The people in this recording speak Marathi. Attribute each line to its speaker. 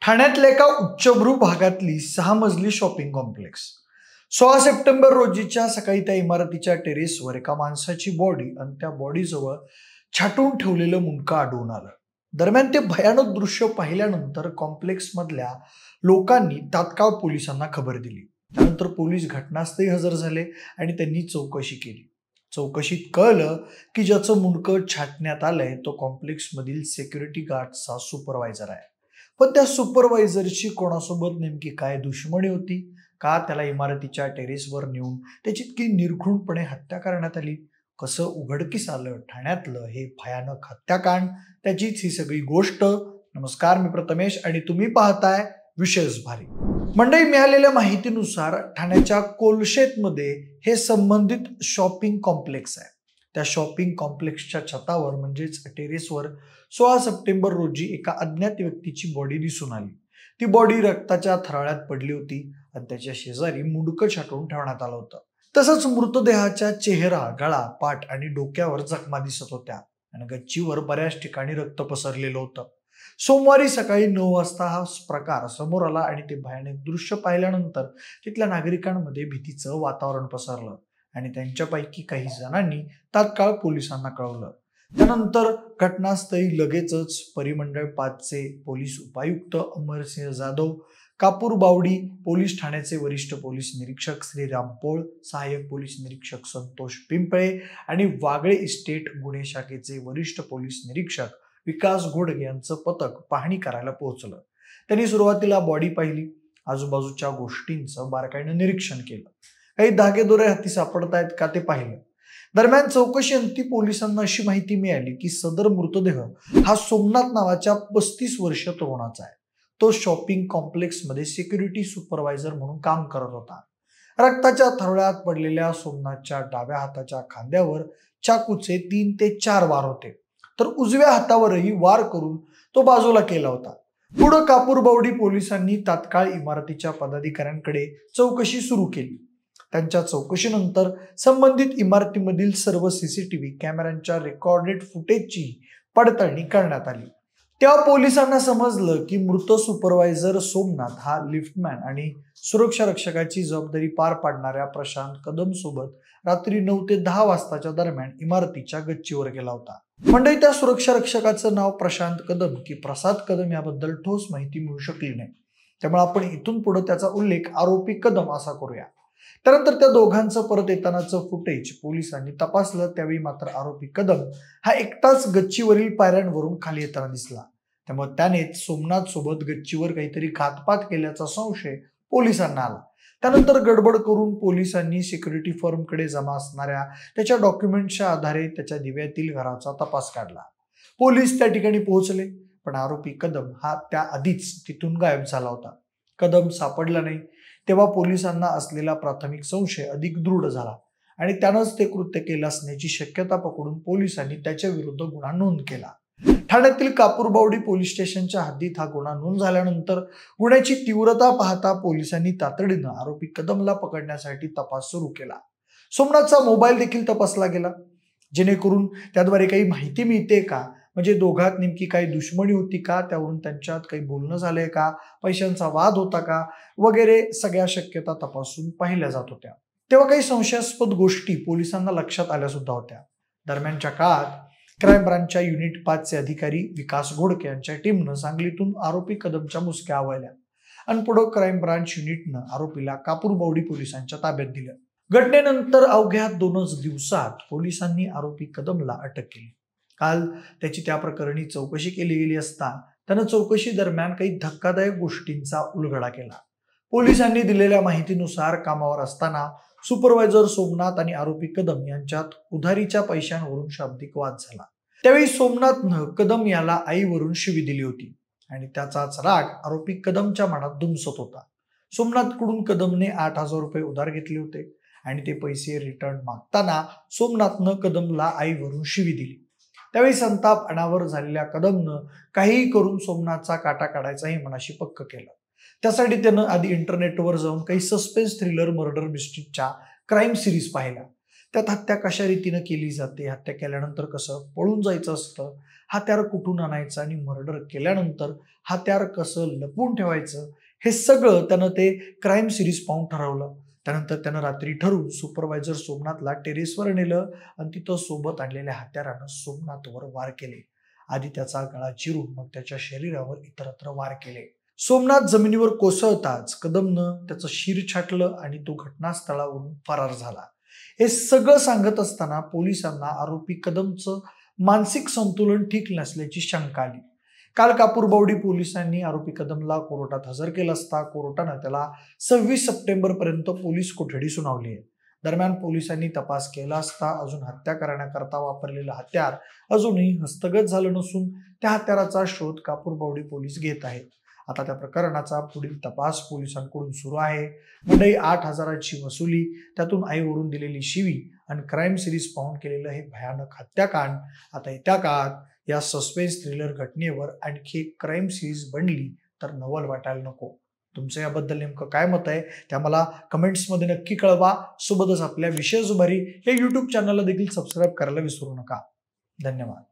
Speaker 1: ठाण्यातल्या एका उच्चभ्रू भागातली 6 मजली शॉपिंग कॉम्प्लेक्स. 16 सप्टेंबर रोजीच्या सकाळी त्या इमारतीच्या टेरेसवर एका माणसाची बॉडी आणि त्या बॉडीजवळ छाटून ठेवलेलं मुंडकं आढळून आलं. दरम्यान ते भयानक दृश्य पाहिल्यानंतर कॉम्प्लेक्स मधल्या लोकांनी तात्काळ पोलिसांना खबर दिली. त्यानंतर पोलीस घटनास्थळी हजर झाले आणि त्यांनी चौकशी केली. चौकशीत कळलं की ज्याचं मुंडकं छाटण्यात आलंय तो कॉम्प्लेक्स मधील सिक्युरिटी गार्डचा सुपरवायझर आहे. पण त्या सुपरवायझरची कोणासोबत नेमकी काय दुश्मनी होती, का त्याला इमारतीच्या टेरेसवर नेऊन त्याची इतकी निर्घृणपणे हत्या करण्यात आली, कसं उघडकीस आलं ठाण्यातलं हे भयानक हत्याकांड, त्याचीच ही सगळी गोष्ट. नमस्कार, मी प्रथमेश आणि तुम्ही पाहताय विशेष भारी. मंडळी, मिळालेल्या माहितीनुसार ठाण्याच्या कोलशेतमध्ये हे संबंधित शॉपिंग कॉम्प्लेक्स आहे. त्या शॉपिंग कॉम्प्लेक्सच्या छतावर म्हणजेच टेरेसवर 16 सप्टेंबर रोजी एका अज्ञात व्यक्तीची बॉडी दिसून आली. ती बॉडी रक्ताच्या थराळ्यात पडली होती आणि त्याच्या शेजारी मुंडकं छाटून ठेवण्यात आलं होतं. तसंच मृतदेहाच्या चेहरा, गळा, पाठ आणि डोक्यावर जखमा दिसत होत्या आणि गच्चीवर बऱ्याच ठिकाणी रक्त पसरलेलं होतं. सोमवारी सकाळी 9 वाजता हा प्रकार समोर आला आणि ते भयानक दृश्य पाहिल्यानंतर तिथल्या नागरिकांमध्ये भीतीचं वातावरण पसरलं आणि त्यांच्यापैकी काही जणांनी तात्काळ पोलिसांना कळवलं. त्यानंतर घटनास्थळी लगेचच परिमंडळ 5चे पोलीस उपायुक्त अमरसिंह जाधव, कापूरबावडी पोलीस ठाण्याचे वरिष्ठ पोलीस निरीक्षक श्रीराम पोळ, सहाय्यक पोलीस निरीक्षक संतोष पिंपळे आणि वागळे इस्टेट गुन्हे शाखेचे वरिष्ठ पोलीस निरीक्षक विकास घोडगे यांचं पथक पाहणी करायला पोहोचलं. त्यांनी सुरुवातीला बॉडी पाहिली, आजूबाजूच्या गोष्टींचं बारकाईनं निरीक्षण केलं, काही धागेदोरे हाती सापडतायत का ते पाहिलं. दरम्यान चौकशी अंती पोलिसांना अशी माहिती मिळाली की सदर मृतदेह हा सोमनाथ नावाच्या 35 वर्षीय तरुणाचा आहे. तो शॉपिंग कॉम्प्लेक्समध्ये सिक्युरिटी सुपरवायझर म्हणून काम करत होता. रक्ताच्या थरोळ्यात पडलेल्या सोमनाथच्या डाव्या हाताच्या खांद्यावर चाकूचे 3 ते 4 वार होते, तर उजव्या हातावरही वार करून तो बाजूला केला होता. पुढे कापूरबावडी पोलिसांनी तात्काळ इमारतीच्या पदाधिकाऱ्यांकडे चौकशी सुरू केली. त्यांच्या चौकशीनंतर संबंधित इमारतीमधील सर्व सीसीटीव्ही कॅमेऱ्यांच्या रेकॉर्डेड फुटेजची पडताळणी करण्यात आली. तेव्हा पोलिसांना समजलं की मृत सुपरवायझर सोमनाथ हा लिफ्टमॅन आणि सुरक्षा रक्षकाची जबाबदारी पार पाडणाऱ्या प्रशांत कदम सोबत रात्री 9 ते 10 वाजताच्या दरम्यान इमारतीच्या गच्चीवर गेला होता. मंडळी, त्या सुरक्षा रक्षकाचं नाव प्रशांत कदम की प्रसाद कदम याबद्दल ठोस माहिती मिळू शकली नाही. त्यामुळे आपण इथून पुढे त्याचा उल्लेख आरोपी कदम असा करूया. त्यानंतर त्या दोघांचं परत येतानाचं फुटेज पोलिसांनी तपासलं. त्यावेळी मात्र आरोपी कदम हा एकटाच गच्चीवरील पायऱ्यांवरून खाली येताना दिसला. त्यामुळे त्यानेच सोमनाथ सोबत गच्चीवर काहीतरी घातपात केल्याचा संशय पोलिसांना आला. त्यानंतर गडबड करून पोलिसांनी सिक्युरिटी फर्मकडे जमा असणाऱ्या त्याच्या डॉक्युमेंटच्या आधारे त्याच्या दिव्यातील घराचा तपास काढला. पोलीस त्या ठिकाणी पोहोचले, पण आरोपी कदम हा त्याआधीच तिथून गायब झाला होता. कदम सापडला नाही. तेव्हा पोलिसांना असलेला प्राथमिक संशय अधिक दृढ झाला आणि त्यानंच ते कृत्य केलं असण्याची शक्यता पकडून पोलिसांनी त्याच्या विरुद्ध गुन्हा नोंद केला. ठाण्यातील कापूरबावडी पोलीस स्टेशनच्या हद्दीत हा गुन्हा नोंद झाल्यानंतर गुन्ह्याची तीव्रता पाहता पोलिसांनी तातडीनं आरोपी कदमला पकडण्यासाठी तपास सुरू केला. सोमनाथचा मोबाईल देखील तपासला गेला, जेणेकरून त्याद्वारे काही माहिती मिळते का, म्हणजे दोघात नेमकी काही दुश्मनी होती का, त्यावरून त्यांच्यात काही बोलणं झालंय का, पैशांचा वाद होता का, वगैरे सगळ्या शक्यता तपासून पाहिल्या जात होत्या. तेव्हा काही संशयास्पद गोष्टी पोलिसांना लक्षात आल्या सुद्धा होत्या. दरम्यानच्या काळात क्राईम ब्रांचच्या युनिट 5चे अधिकारी विकास घोडके यांच्या टीमनं सांगलीतून आरोपी कदमच्या मुसक्या आवळल्या आणि पुढे क्राईम ब्रांच युनिटनं आरोपीला कापूरबावडी पोलिसांच्या ताब्यात दिलं. घटनेनंतर अवघ्या 2च दिवसात पोलिसांनी आरोपी कदमला अटक केली. काल त्याची त्या प्रकरणी चौकशी केली गेली असता त्यानं चौकशी दरम्यान काही धक्कादायक गोष्टींचा उलगडा केला. पोलिसांनी दिलेल्या माहितीनुसार कामावर असताना सुपरवायझर सोमनाथ आणि आरोपी कदम यांच्यात उधारीच्या पैशांवरून शाब्दिक वाद झाला. त्यावेळी सोमनाथनं कदम याला आईवरून शिवी दिली होती आणि त्याचाच राग आरोपी कदमच्या मनात धुमसत होता. सोमनाथकडून कदमने 8,000 रुपये उधार घेतले होते आणि ते पैसे रिटर्न मागताना सोमनाथनं कदमला आईवरून शिवी दिली. त्यावेळी संताप अनावर झालेल्या कदमनं काहीही करून सोमनाथचा काटा काढायचाही मनाशी पक्क केलं. त्यासाठी त्यानं आधी इंटरनेटवर जाऊन काही सस्पेन्स थ्रिलर मर्डर मिस्ट्रीच्या क्राईम सिरीज पाहिल्या. त्यात हत्या कशा रीतीनं केली जाते, हत्या केल्यानंतर कसं पळून जायचं असतं, हत्यार कुठून आणायचं आणि मर्डर केल्यानंतर हत्यार कसं लपवून ठेवायचं, हे सगळं त्यानं ते क्राईम सिरीज पाहून ठरवलं. त्यानंतर त्यानं रात्री ठरवून सुपरवायझर सोमनाथला टेरेसवर नेलं आणि तिथं सोबत आणलेल्या हत्यारानं सोमनाथवर वार केले. आधी त्याचा गळा चिरून मग त्याच्या शरीरावर इतरत्र वार केले. सोमनाथ जमिनीवर कोसळताच कदमनं त्याचं शिर छाटलं आणि तो घटनास्थळावरून फरार झाला. हे सगळं सांगत असताना पोलिसांना आरोपी कदमचं मानसिक संतुलन ठीक नसल्याची शंका आली. काल कापूरबावडी पोलिसांनी आरोपी कदमला कोर्टात हजर केलं असता कोर्टानं त्याला 26 सप्टेंबर पर्यंत पोलीस कोठडी सुनावली आहे. दरम्यान पोलिसांनी तपास केला असता अजून हत्या करण्याकरता वापरलेलं हत्यार अजूनही हस्तगत झालं नसून त्या हत्याराचा शोध कापूरबावडी पोलीस घेत आहेत. आता त्या प्रकरणाचा पुढील तपास पोलिसांकडून सुरू आहे. मंडळी, 8,000ची वसुली, त्यातून आईवरून दिलेली शिवी आणि क्राईम सिरीज पाहून केलेलं हे भयानक हत्याकांड. आता येत्या काळात या सस्पेन्स थ्रिलर घटनेवर आणखी एक क्राईम सिरीज बनली तर नवल वाटायला नको. तुमचं याबद्दल नेमकं काय मत आहे ते आम्हाला कमेंट्समध्ये नक्की कळवा. सोबतच आपल्या विशेष जुबारी या यूट्यूब चॅनलला देखील सबस्क्राईब करायला विसरू नका. धन्यवाद.